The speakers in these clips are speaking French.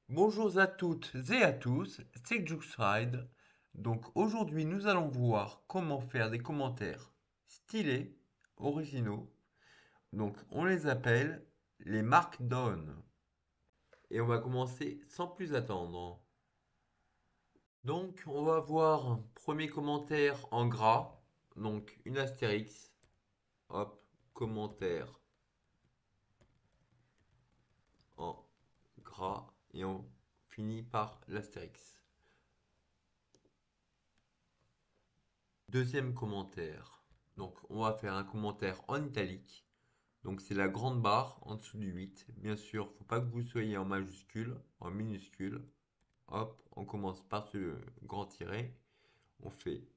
Bonjour à toutes et à tous, c'est Juxride. Donc aujourd'hui nous allons voir comment faire des commentaires stylés, originaux. Donc on les appelle les markdown. Et on va commencer sans plus attendre. Donc on va voir un premier commentaire en gras, donc une astérix. Hop, commentaire en gras et on finit par l'astérix. Deuxième commentaire. Donc, on va faire un commentaire en italique. Donc, c'est la grande barre en dessous du 8. Bien sûr, faut pas que vous soyez en majuscule, en minuscule. Hop, on commence par ce grand tiret. On fait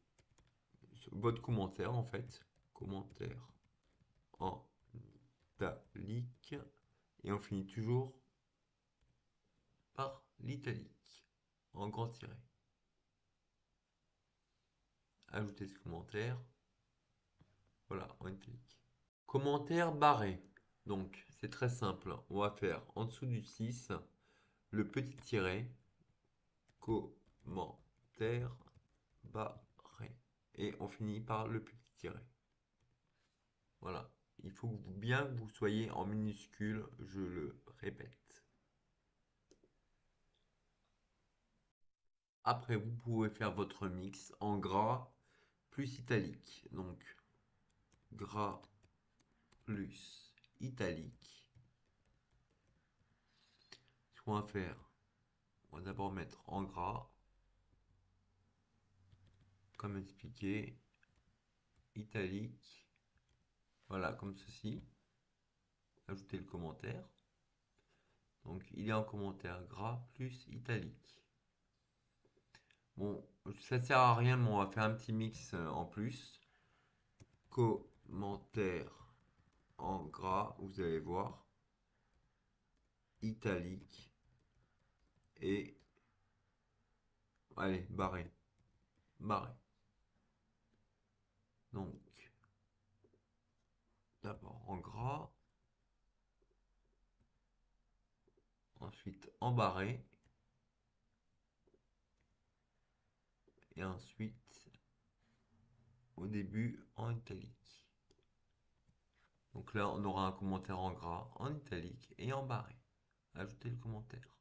votre commentaire en fait. Commentaire en italique. Et on finit toujours par l'italique en grand tiret. Ajoutez ce commentaire. Voilà, en italique. Commentaire barré. Donc, c'est très simple. On va faire en dessous du 6 le petit tiret, commentaire barré. Et on finit par le petit tiret. Voilà. Il faut bien que vous soyez en minuscule, je le répète. Après, vous pouvez faire votre mix en gras plus italique. Donc, gras plus italique. Ce qu'on va faire, on va d'abord mettre en gras, comme expliqué, italique. Voilà, comme ceci. Ajoutez le commentaire. Donc, il est en commentaire gras plus italique. Bon, ça sert à rien, mais on va faire un petit mix en plus. Commentaire en gras, vous allez voir. Italique. Et, allez, barré. Barré. Donc, d'abord en gras. Ensuite en barré. Et ensuite, au début, en italique. Donc là, on aura un commentaire en gras, en italique et en barré. Ajoutez le commentaire.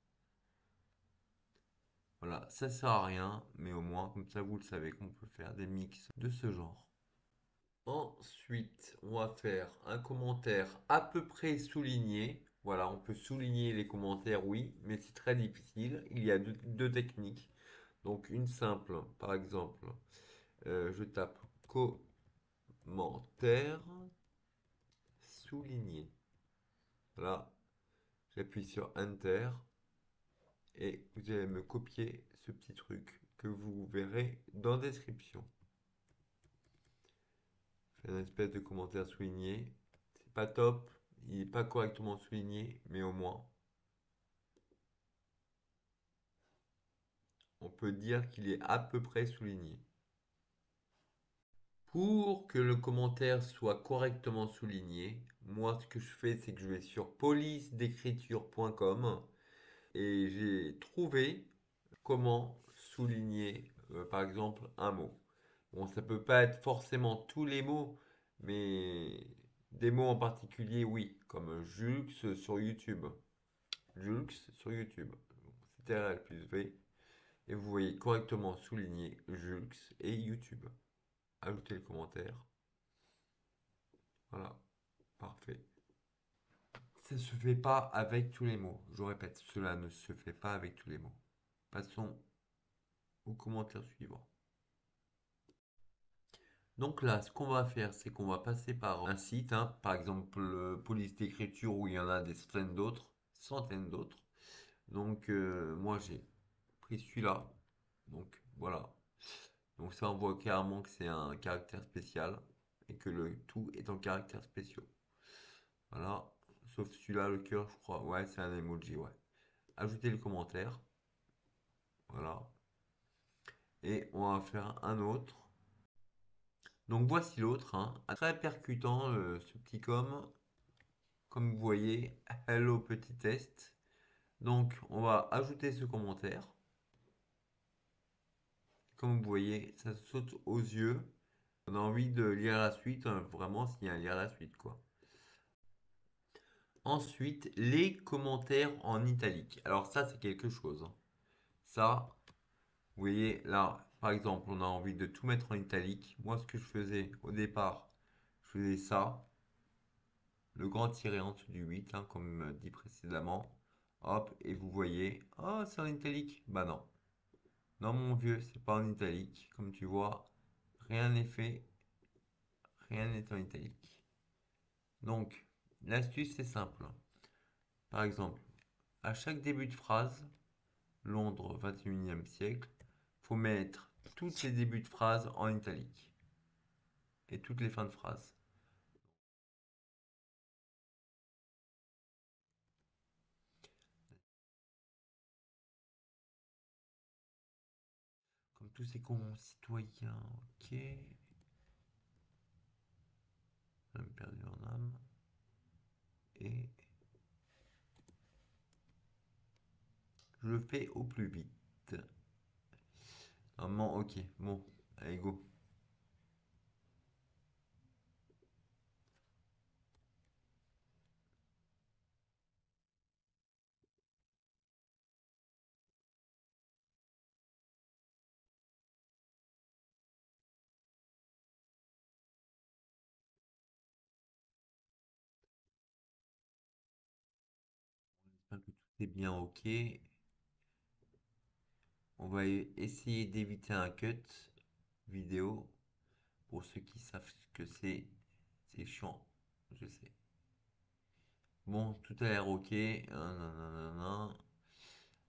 Voilà, ça sert à rien, mais au moins, comme ça, vous le savez qu'on peut faire des mix de ce genre. Ensuite, on va faire un commentaire à peu près souligné. Voilà, on peut souligner les commentaires, oui, mais c'est très difficile. Il y a deux techniques. Donc, une simple, par exemple, je tape commentaire souligné. Là, j'appuie sur Enter et vous allez me copier ce petit truc que vous verrez dans la description. Fait une espèce de commentaire souligné. C'est pas top, il n'est pas correctement souligné, mais au moins, on peut dire qu'il est à peu près souligné. Pour que le commentaire soit correctement souligné, moi ce que je fais, c'est que je vais sur police-d'écriture.com et j'ai trouvé comment souligner, par exemple, un mot. Bon, ça peut pas être forcément tous les mots, mais des mots en particulier, oui, comme Jux sur YouTube. Jux sur YouTube. CTRL plus V. Et vous voyez correctement souligner Jux et YouTube. Ajoutez le commentaire. Voilà, parfait. Ça ne se fait pas avec tous les mots. Je répète, cela ne se fait pas avec tous les mots. Passons au commentaire suivant. Donc là, ce qu'on va faire, c'est qu'on va passer par un site, hein, par exemple Police d'écriture où il y en a des centaines d'autres. Donc moi j'ai pris celui-là. Donc voilà. Donc ça on voit clairement que c'est un caractère spécial et que le tout est en caractères spéciaux. Voilà. Sauf celui-là, le cœur, je crois. Ouais, c'est un emoji, ouais. Ajoutez le commentaire. Voilà. Et on va faire un autre. Donc voici l'autre, hein. Très percutant ce petit com. Comme vous voyez, hello petit test. Donc, on va ajouter ce commentaire. Comme vous voyez, ça saute aux yeux. On a envie de lire la suite, vraiment s'il y a à lire la suite, quoi. Ensuite, les commentaires en italique. Alors ça, c'est quelque chose, hein. Ça, vous voyez, là, par exemple, on a envie de tout mettre en italique. Moi, ce que je faisais au départ, je faisais ça, le grand tiré en dessous du 8, hein, comme dit précédemment. Hop, et vous voyez, oh, c'est en italique. Bah non. Non, mon vieux, c'est pas en italique. Comme tu vois, rien n'est fait, rien n'est en italique. Donc, l'astuce, c'est simple. Par exemple, à chaque début de phrase, Londres, 21e siècle, faut mettre tous les débuts de phrase en italique et toutes les fins de phrase. Comme tous ces concitoyens, ok. J'ai perdu en âme. Et je le fais au plus vite. Normalement, ok. Bon, allez, go. J'espère que tout est bien ok. On va essayer d'éviter un cut vidéo. Pour ceux qui savent ce que c'est chiant, je sais. Bon, tout a l'air ok. Nanana.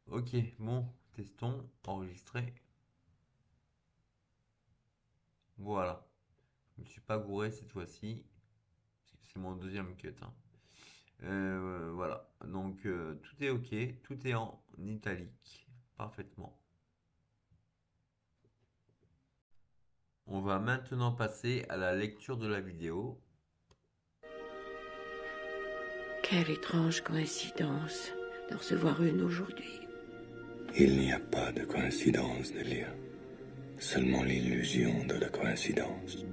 Ok, bon, testons, enregistrer. Voilà. Je ne me suis pas gouré cette fois-ci. C'est mon deuxième cut, hein. Voilà. Donc, tout est ok. Tout est en italique. Parfaitement. On va maintenant passer à la lecture de la vidéo. Quelle étrange coïncidence de recevoir une aujourd'hui. Il n'y a pas de coïncidence, Delia. Seulement l'illusion de la coïncidence.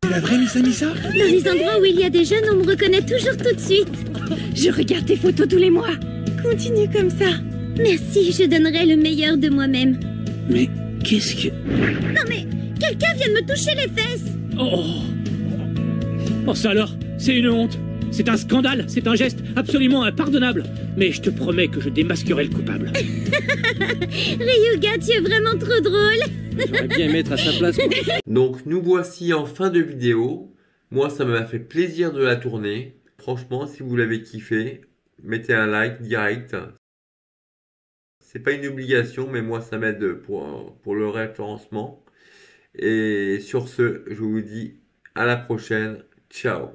C'est la vraie Missa Missa? Dans les endroits où il y a des jeunes, on me reconnaît toujours tout de suite. Je regarde tes photos tous les mois. Continue comme ça. Merci, je donnerai le meilleur de moi-même. Mais qu'est-ce que... Non mais, quelqu'un vient de me toucher les fesses. Oh! Oh ça alors, c'est une honte. C'est un scandale, c'est un geste absolument impardonnable. Mais je te promets que je démasquerai le coupable. Ryuga, tu es vraiment trop drôle. J'aurais bien aimé être à sa place. Donc, nous voici en fin de vidéo. Moi, ça m'a fait plaisir de la tourner. Franchement, si vous l'avez kiffé, mettez un like direct. C'est pas une obligation, mais moi, ça m'aide pour le référencement. Et sur ce, je vous dis à la prochaine. Ciao.